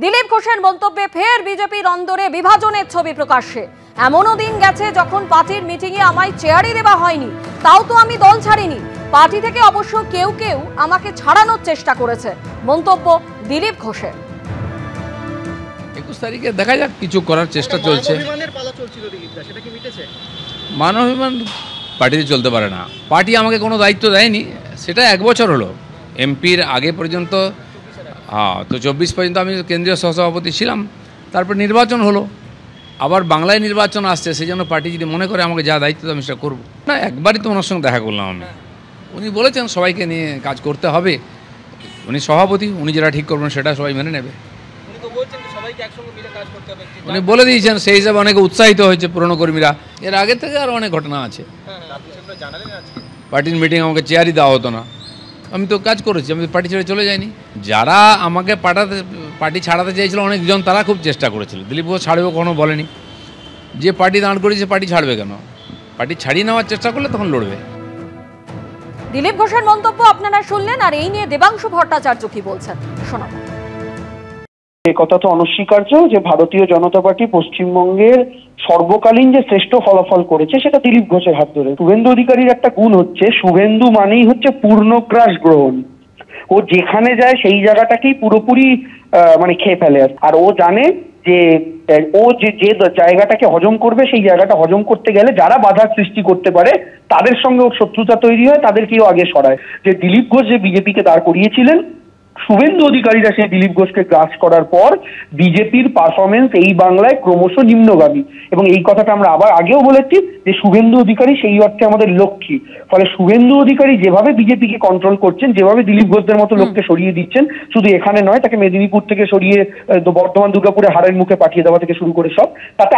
দিলীপ ঘোষের মন্তব্যে ফের বিজেপির অন্দরে বিভাজনের ছবি প্রকাশ্যে। এমনও দিন গেছে যখন পার্টির মিটিংয়ে আমায় চেয়ারই দেওয়া হয়নি, তাও তো আমি দল ছাড়িনি। পার্টি থেকে অবশ্য কেউ কেউ আমাকে ছাড়ানোর চেষ্টা করেছে, মন্তব্য দিলীপ ঘোষের। 21 তারিখে দেখা যাক, কিছু করার চেষ্টা চলছে। মানবাভিমান পার্টিতে চলতে পারে না। পার্টি আমাকে কোনো দায়িত্ব দেয়নি, সেটা 1 বছর হলো। এমপির আগে পর্যন্ত তো 24 পর্যন্ত আমি কেন্দ্রীয় সহসভাপতি ছিলাম। তারপর নির্বাচন হলো, আবার বাংলায় নির্বাচন আসছে, সেই জন্য পার্টি যদি মনে করে আমাকে যা দায়িত্ব আমি সেটা করবো না। একবারই তো ওনার সঙ্গে দেখা করলাম আমি। উনি বলেছেন সবাইকে নিয়ে কাজ করতে হবে, উনি সভাপতি, উনি যেটা ঠিক করবেন সেটা সবাই মেনে নেবে। উনি বলে দিয়েছেন, সেই হিসাবে অনেকে উৎসাহিত হয়েছে পুরনো কর্মীরা। এর আগে থেকে আরও অনেক ঘটনা আছে। পার্টির মিটিং আমাকে চেয়ারই দেওয়া হতো না, আমি তো কাজ করেছি, আমি পার্টি ছেড়ে চলে যাইনি। যারা আমাকে পার্টি ছাড়াতে চেয়েছিল অনেকজন, তারা খুব চেষ্টা করেছিল। দিলীপ ঘোষ ছাড়বে কখনো বলেনি। যে পার্টি দাঁড় করেছে পার্টি ছাড়বে কেন? পার্টি ছাড়িয়ে নেওয়ার চেষ্টা করলে তখন লড়বে। দিলীপ ঘোষের মন্তব্য আপনারা শুনলেন, আর এই নিয়ে দেবাংশু ভট্টাচার্য কি বলছেন শোনাবো। এই কথা তো অনস্বীকার্য যে ভারতীয় জনতা পার্টি পশ্চিমবঙ্গের সর্বকালীন যে শ্রেষ্ঠ ফলাফল করেছে সেটা দিলীপ ঘোষের হাত ধরে। শুভেন্দু অধিকারীর একটা গুণ হচ্ছে, শুভেন্দু মানেই হচ্ছে পূর্ণগ্রাস গ্রহণ। ও যেখানে যায় সেই জায়গাটাকেই পুরোপুরি মানে খেয়ে ফেলে। আর ও জানে যে ও যে জায়গাটাকে হজম করবে, সেই জায়গাটা হজম করতে গেলে যারা বাধার সৃষ্টি করতে পারে তাদের সঙ্গে ওর শত্রুতা তৈরি হয়, তাদেরকেও আগে সরায়। যে দিলীপ ঘোষ যে বিজেপিকে দাঁড় করিয়েছিলেন, শুভেন্দু অধিকারীরা সেই দিলীপ ঘোষকে গ্রাস করার পর বিজেপির পারফরমেন্স এই বাংলায় ক্রমশ নিম্নগামী। এবং এই কথাটা আমরা আবার আগেও বলেছি যে শুভেন্দু অধিকারী সেই অর্থে আমাদের লক্ষ্মী। ফলে শুভেন্দু অধিকারী যেভাবে বিজেপিকে কন্ট্রোল করছেন, যেভাবে দিলীপ ঘোষদের মতো লোককে সরিয়ে দিচ্ছেন, শুধু এখানে নয়, তাকে মেদিনীপুর থেকে সরিয়ে বর্ধমান দুর্গাপুরে হাড়ের মুখে পাঠিয়ে দেওয়া থেকে শুরু করে সব, তাতে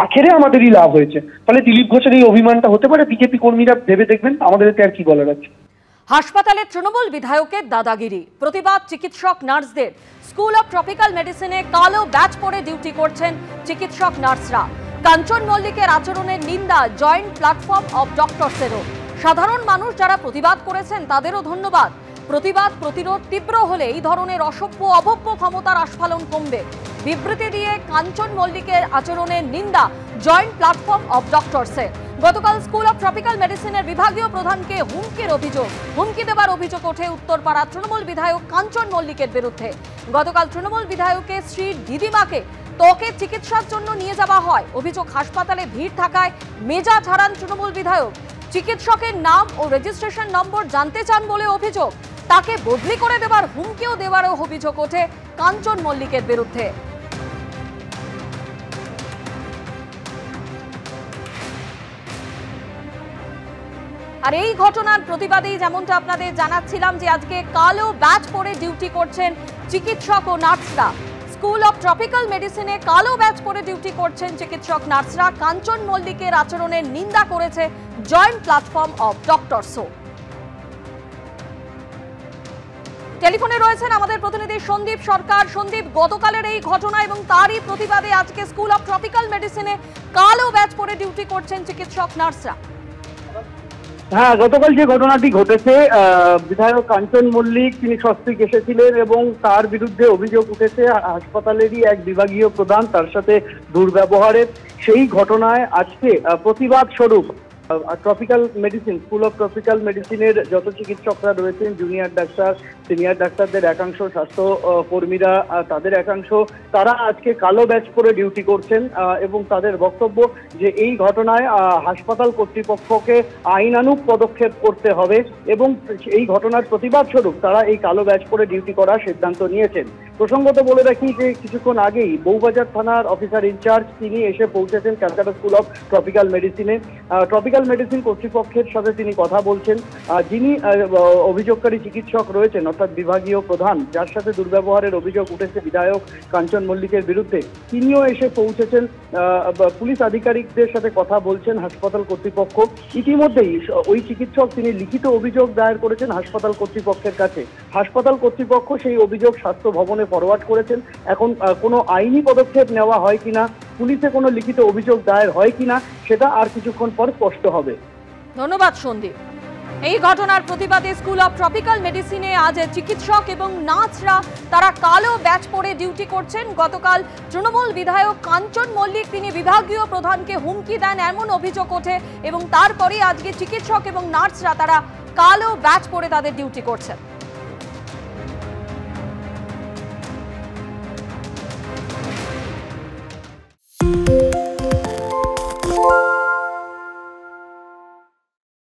আখেরে আমাদেরই লাভ হয়েছে। ফলে দিলীপ ঘোষের এই অভিমানটা হতে পারে, বিজেপি কর্মীরা ভেবে দেখবেন, আমাদের এতে আর কি বলার আছে। হাসপাতালে তৃণমূল বিধায়কের দাদাগিরি, প্রতিবাদ চিকিৎসক নার্সদের। স্কুল অব ট্রপিক্যাল মেডিসিনে কালো ব্যাচ পরে ডিউটি করছেন চিকিৎসক নার্সরা। কাঞ্চন মল্লিকের আচরণের নিন্দা জয়েন্ট প্ল্যাটফর্ম অব ডক্টরসেরও। সাধারণ মানুষ যারা প্রতিবাদ করেছেন তাদেরও ধন্যবাদ। প্রতিবাদ প্রতিরোধ তীব্র হলে এই ধরনের অসভ্য অভব্য ক্ষমতার আস্ফালন কমবে। বিবৃতি দিয়ে কাঞ্চন মল্লিকের আচরণের নিন্দা জয়েন্ট প্ল্যাটফর্ম অব ডক্টরসের। গতকাল স্কুল অব ট্রপিক্যাল মেডিসিনের বিভাগীয় প্রধানকে হুমকি দেবার অভিযোগ ওঠে উত্তরপাড়া তৃণমূল বিধায়ক কাঞ্চন মল্লিকের বিরুদ্ধে। গতকাল তৃণমূল বিধায়কের স্ত্রীর দিদিমাকে ত্বকে চিকিৎসার জন্য নিয়ে যাওয়া হয়। অভিযোগ, হাসপাতালে ভিড় থাকায় মেজাজ হারান তৃণমূল বিধায়ক। চিকিৎসকের নাম ও রেজিস্ট্রেশন নম্বর জানতে চান বলে অভিযোগ। তাকে বদলি করে দেবার হুমকিও দেওয়ারও অভিযোগ ওঠে কাঞ্চন মল্লিকের বিরুদ্ধে। আর এই ঘটনার প্রতিবাদেই যেমনটা আপনাদের জানাচ্ছিলাম যে আজকে কালো ব্যাচ পরে ডিউটি করছেন চিকিৎসক ও নার্সরা। স্কুল অব ট্রপিক্যাল মেডিসিনে কালো ব্যাচ পরে ডিউটি করছেন চিকিৎসক নার্সরা। কাঞ্চন মল্লিকের আচরণের নিন্দা করেছে জয়েন্ট প্ল্যাটফর্ম অব ডক্টরসও। টেলিফোনে রয়েছেন আমাদের প্রতিনিধি সন্দীপ সরকার। সন্দীপ, গতকালের এই ঘটনা এবং তারই প্রতিবাদে আজকে স্কুল অব ট্রপিক্যাল মেডিসিনে কালো ব্যাচ পরে ডিউটি করছেন চিকিৎসক নার্সরা। হ্যাঁ, গতকাল যে ঘটনাটি ঘটেছে, বিধায়ক কাঞ্চন মল্লিক তিনি সস্ত্রীক এসেছিলেন এবং তার বিরুদ্ধে অভিযোগ উঠেছে হাসপাতালেরই এক বিভাগীয় প্রধান তার সাথে দুর্ব্যবহারের। সেই ঘটনায় আজকে প্রতিবাদ স্বরূপ tropical medicine, school of tropical মেডিসিনের যত চিকিৎসকরা রয়েছেন, জুনিয়র ডাক্তার, সিনিয়র ডাক্তারদের একাংশ, স্বাস্থ্য কর্মীরা তাদের একাংশ, তারা আজকে কালো ব্যাচ করে ডিউটি করছেন এবং তাদের বক্তব্য যে এই ঘটনায় হাসপাতাল কর্তৃপক্ষকে আইনানুগ পদক্ষেপ করতে হবে এবং এই ঘটনার প্রতিবাদ স্বরূপ তারা এই কালো ব্যাচ করে ডিউটি করার সিদ্ধান্ত নিয়েছেন। প্রসঙ্গত বলে রাখি যে কিছুক্ষণ আগেই বউবাজার থানার অফিসার ইনচার্জ তিনি এসে পৌঁছেছেন ক্যালকাটা স্কুল অফ ট্রপিক্যাল মেডিসিনে। ট্রপিক্যাল মেডিসিন কর্তৃপক্ষের সাথে তিনি কথা বলছেন। যিনি অভিযোগকারী চিকিৎসক রয়েছেন অর্থাৎ বিভাগীয় প্রধান, যার সাথে দুর্ব্যবহারের অভিযোগ উঠেছে বিধায়ক কাঞ্চন মল্লিকের বিরুদ্ধে, তিনিও এসে পৌঁছেছেন। পুলিশ আধিকারিকদের সাথে কথা বলছেন হাসপাতাল কর্তৃপক্ষ। ইতিমধ্যেই ওই চিকিৎসক তিনি লিখিত অভিযোগ দায়ের করেছেন হাসপাতাল কর্তৃপক্ষের কাছে। হাসপাতাল কর্তৃপক্ষ সেই অভিযোগ স্বাস্থ্য ভবনে ফরওয়ার্ড করেছেন। এখন কোনো আইনি পদক্ষেপ নেওয়া হয় কিনা, পুলিশে কোনো লিখিত অভিযোগ দায়ের হয় কিনা, সেটা আর কিছুক্ষণ পর স্পষ্ট হবে। ধন্যবাদ সন্দীপ। এই ঘটনার প্রতিবাদে স্কুল অফ ট্রপিক্যাল মেডিসিনে আজ চিকিৎসক এবং নার্সরা তারা কালো ব্যাচ পরে ডিউটি করছেন। গতকাল তৃণমূল বিধায়ক কাঞ্চন মল্লিক তিনি বিভাগীয় প্রধানকে হুমকি দেন এমন অভিযোগ ওঠে এবং তারপরে আজকে চিকিৎসক এবং নার্সরা তারা কালো ব্যাচ পরে তাদের ডিউটি করছেন।